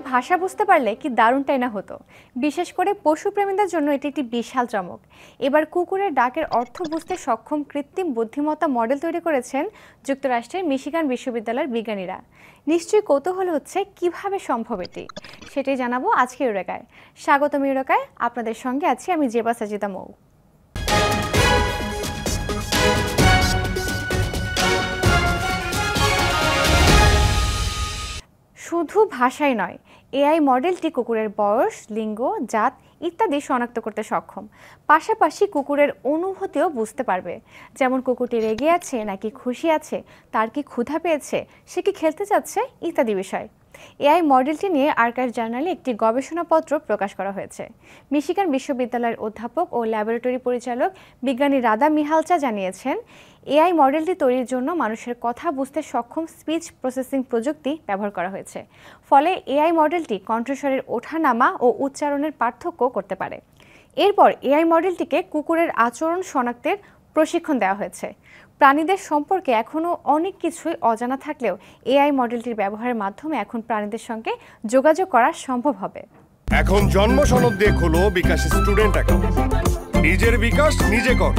ভাষা বুঝতে পারলে কি দারুণটাই না হতো। বিশেষ করে পশুপ্রেমীদের জন্য এটি একটি বিশাল চমক। এবার কুকুরের ডাকের অর্থ বুঝতে সক্ষম কৃত্রিম বুদ্ধিমত্তা মডেল তৈরি করেছেন যুক্তরাষ্ট্রের মিশিগান বিশ্ববিদ্যালয়ের বিজ্ঞানীরা। নিশ্চয়ই কৌতূহল হচ্ছে কিভাবে সম্ভব এটি, সেটাই জানাবো আজকে ইউরেকায়। স্বাগতম ইউরেকায়, আপনাদের সঙ্গে আছি আমি জেবা সাজিদা মৌ। শুধু ভাষাই নয়, এআই মডেলটি কুকুরের বয়স, লিঙ্গ, জাত ইত্যাদি শনাক্ত করতে সক্ষম। পাশাপাশি কুকুরের অনুভূতিও বুঝতে পারবে, যেমন কুকুরটি রেগে আছে নাকি খুশি আছে, তার কি ক্ষুধা পেয়েছে, সে কি খেলতে চাচ্ছে ইত্যাদি বিষয়। এআই মডেলটি নিয়ে আর্কাইভ জার্নালে একটি গবেষণাপত্র প্রকাশ করা হয়েছে। মিশিগান বিশ্ববিদ্যালয়ের অধ্যাপক ও ল্যাবরেটরি পরিচালক বিজ্ঞানী রাদা মিহালচা জানিয়েছেন, এআই মডেলটি তৈরির জন্য মানুষের কথা বুঝতে সক্ষম স্পিচ প্রসেসিং প্রযুক্তি ব্যবহার করা হয়েছে। ফলে এআই মডেলটি কণ্ঠস্বরের ওঠানামা ও উচ্চারণের পার্থক্য করতে পারে। এরপর এআই মডেলটিকে কুকুরের আচরণ শনাক্তের প্রশিক্ষণ দেওয়া হয়েছে। প্রাণীদের সম্পর্কে এখনও অনেক কিছুই অজানা থাকলেও এআই মডেলটির ব্যবহারের মাধ্যমে এখন প্রাণীদের সঙ্গে যোগাযোগ করা সম্ভব হবে। এখন জন্ম সনদ দিয়ে খোলো বিকাশ স্টুডেন্ট অ্যাকাউন্ট, নিজের বিকাশ নিজে কর।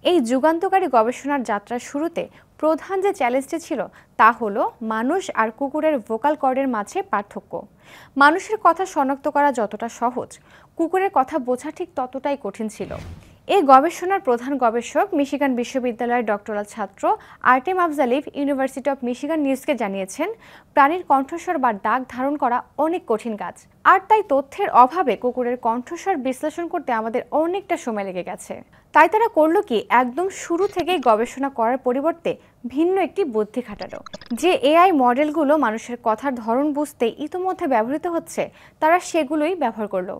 এই যুগান্তকারী গবেষণার যাত্রার শুরুতে প্রধান যে চ্যালেঞ্জটি ছিল তা হলো মানুষ আর কুকুরের ভোকাল কর্ডের মাঝে পার্থক্য। মানুষের কথা শনাক্ত করা যতটা সহজ, কুকুরের কথা বোঝা ঠিক ততটাই কঠিন ছিল। এই গবেষণার প্রধান গবেষক মিশিগান বিশ্ববিদ্যালয়ের ডক্টরাল ছাত্র আর্টেম আফজালিভ ইউনিভার্সিটি অফ মিশিগান নিউজকে জানিয়েছেন, প্রাণীর কণ্ঠস্বর বা ডাক ধারণ করা অনেক কঠিন কাজ, আর তাই তথ্যের অভাবে কুকুরের কণ্ঠস্বর বিশ্লেষণ করতে আমাদের অনেকটা সময় লেগে গেছে। তাই তারা করলো কি, একদম শুরু থেকেই গবেষণা করার পরিবর্তে ভিন্ন একটি বুদ্ধি খাটালো। যে এআই মডেলগুলো মানুষের কথার ধরন বুঝতে ইতিমধ্যে ব্যবহৃত হচ্ছে, তারা সেগুলোই ব্যবহার করলো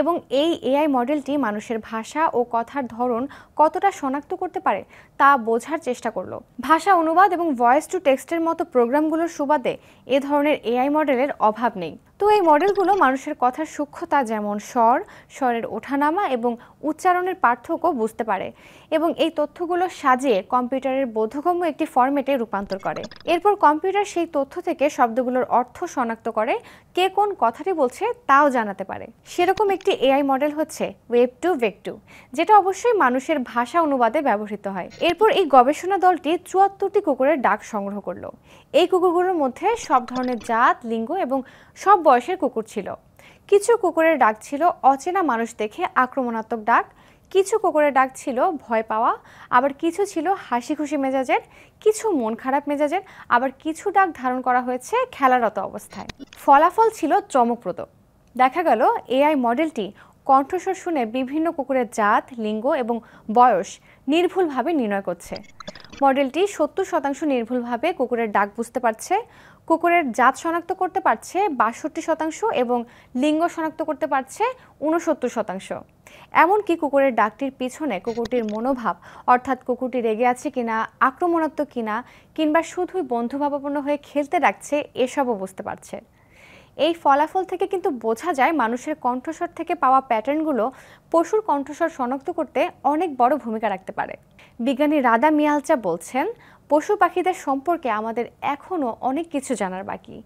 এবং এই এআই মডেলটি মানুষের ভাষা ও কথার ধরন কতটা শনাক্ত করতে পারে তা বোঝার চেষ্টা করলো। ভাষা অনুবাদ এবং ভয়েস টু টেক্সটের মতো প্রোগ্রামগুলোর সুবাদে এ ধরনের এআই মডেলের অভাব নেই। তো এই মডেলগুলো মানুষের কথার সূক্ষ্মতা, যেমন স্বরের ওঠানামা এবং উচ্চারণের পার্থক্য বুঝতে পারে এবং এই তথ্যগুলো সাজিয়ে কম্পিউটারের বোধগম্য একটি ফরম্যাটে রূপান্তর করে। এরপর কম্পিউটার সেই তথ্য থেকে শব্দগুলোর অর্থ শনাক্ত করে কে কোন কথাটি বলছে তাও জানাতে পারে। সেরকম একটি এআই মডেল হচ্ছে ওয়েব টু ভেক2, যেটা অবশ্যই মানুষের ভাষা অনুবাদে ব্যবহৃত হয়। এরপর এই গবেষণা দলটি ৭৪টি কুকুরের ডাক সংগ্রহ করলো। এই কুকুরগুলোর মধ্যে সব ধরনের জাত, লিঙ্গ এবং সব বয়সের কুকুর ছিল। কিছু কুকুরের ডাক ছিল অচেনা মানুষ দেখে আক্রমণাত্মক ডাক, কিছু কুকুরের ডাক ছিল ভয় পাওয়া, আবার কিছু ছিল হাসি খুশি মেজাজের, কিছু মন খারাপ মেজাজের, আবার কিছু ডাক ধারণ করা হয়েছে খেলারত অবস্থায়। ফলাফল ছিল চমকপ্রদ। দেখা গেল এআই মডেলটি কণ্ঠস্বর শুনে বিভিন্ন কুকুরের জাত, লিঙ্গ এবং বয়স নির্ভুলভাবে নির্ণয় করছে। মডেলটি ৭০% নির্ভুলভাবে কুকুরের ডাক বুঝতে পারছে, কুকুরের জাত শনাক্ত করতে পারছে ৬২% এবং লিঙ্গ শনাক্ত করতে পারছে ৬৯%। এমনকি কুকুরের ডাকটির পিছনে কুকুরটির মনোভাব, অর্থাৎ কুকুরটি রেগে আছে কিনা, আক্রমণাত্মক কিনা, কিংবা শুধুই বন্ধুভাবাপন্ন হয়ে খেলতে ডাকছে, এসবও বুঝতে পারছে। এই ফলাফল থেকে কিন্তু বোঝা যায় মানুষের কণ্ঠস্বর থেকে পাওয়া প্যাটার্নগুলো পশুর কণ্ঠস্বর শনাক্ত করতে অনেক বড় ভূমিকা রাখতে পারে। বিজ্ঞানী রাদা মিহালচা বলছেন, পশু পাখিদের সম্পর্কে আমাদের এখনও অনেক কিছু জানার বাকি।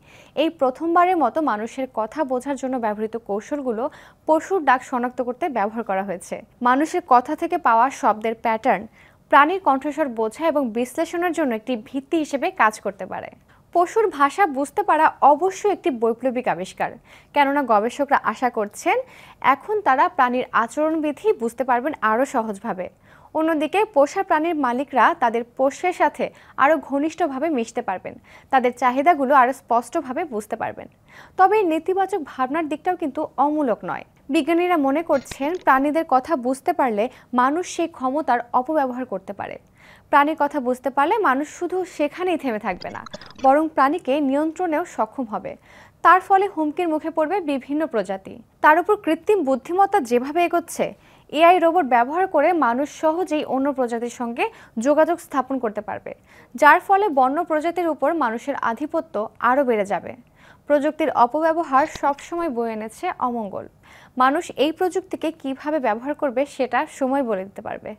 এই প্রথমবারের মতো মানুষের কথা বোঝার জন্য ব্যবহৃত কৌশলগুলো পশুর ডাক শনাক্ত করতে ব্যবহার করা হয়েছে। মানুষের কথা থেকে পাওয়া শব্দের প্যাটার্ন প্রাণীর কণ্ঠস্বর বোঝা এবং বিশ্লেষণের জন্য একটি ভিত্তি হিসেবে কাজ করতে পারে। পশুর ভাষা বুঝতে পারা অবশ্যই একটি বৈপ্লবিক আবিষ্কার, কেননা গবেষকরা আশা করছেন এখন তারা প্রাণীর আচরণবিধি বুঝতে পারবেন আরও সহজভাবে। অন্যদিকে পোষা প্রাণীর মালিকরা তাদের পোষ্যের সাথে আরও ঘনিষ্ঠভাবে মিশতে পারবেন, তাদের চাহিদাগুলো আরও স্পষ্টভাবে বুঝতে পারবেন। তবে এই নেতিবাচক ভাবনার দিকটাও কিন্তু অমূলক নয়। বিজ্ঞানীরা মনে করছেন প্রাণীদের কথা বুঝতে পারলে মানুষ সেই ক্ষমতার অপব্যবহার করতে পারে। প্রাণীর কথা বুঝতে পারলে মানুষ শুধু সেখানেই থেমে থাকবে না, বরং প্রাণীকে নিয়ন্ত্রণেও সক্ষম হবে। তার ফলে হুমকির মুখে পড়বে বিভিন্ন প্রজাতি। তার উপর কৃত্রিম বুদ্ধিমত্তা যেভাবে এগোচ্ছে, এআই রোবট ব্যবহার করে মানুষ সহজেই অন্য প্রজাতির সঙ্গে যোগাযোগ স্থাপন করতে পারবে, যার ফলে বন্য প্রজাতির উপর মানুষের আধিপত্য আরও বেড়ে যাবে। প্রযুক্তির অপব্যবহার সবসময় বয়ে এনেছে অমঙ্গল। মানুষ এই প্রযুক্তিকে কিভাবে ব্যবহার করবে সেটা সময় বলে দিতে পারবে।